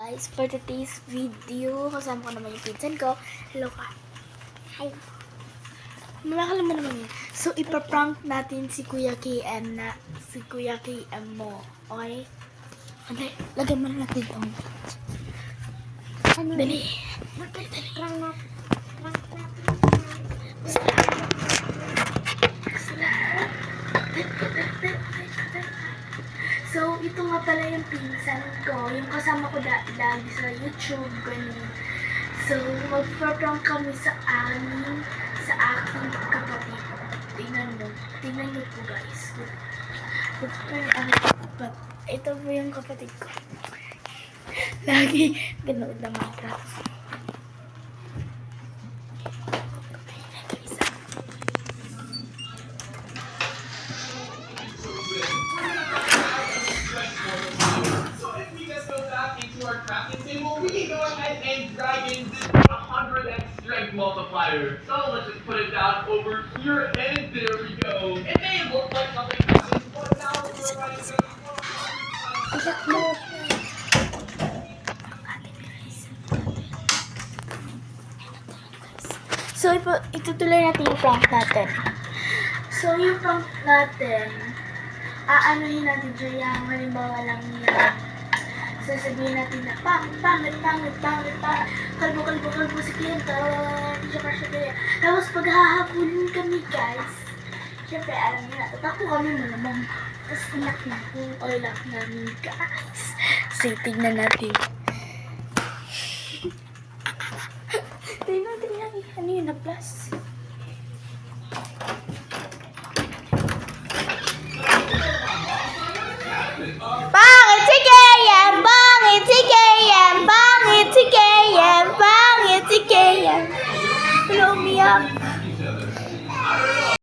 Guys, for today's video, kasama ko naman yung pinsan ko. Hello ka. Hi. Mamakala mo naman yun. So, ipaprank natin si Kuya KM mo. Okay? Dali, lagyan mo na natin ito. Dali. So, ito nga pala yung pinsan ko. Yung kasama ko lagi sa YouTube, ganun. So, mag-prank kami sa aking kapatid. Tingnan nyo po guys. Ito po yung kapatid ko. Lagi ganood na Minecraft. Our crafting table, we can go ahead and drag in this 100x strength multiplier. So let's just put it down over here, and there we go. It may look like nothing happens, but now we're running So, itutuloy natin yung prank natin. So, yung prank natin, aanuhin natin siya yung halimbawa lang yan. Sasabihin natin na pangit, kalbo si Cliento, hindi siya kasi kaya. Tapos paghahabulin kami guys, syempre alam niyo na, tatakbo kami malamang. Tapos inak namin guys. So, tignan natin. Tignan, ano yun na plus? Pangit si KM! Pangit si KM! Pangit si KM! Pangit si KM! Hello, umiyak.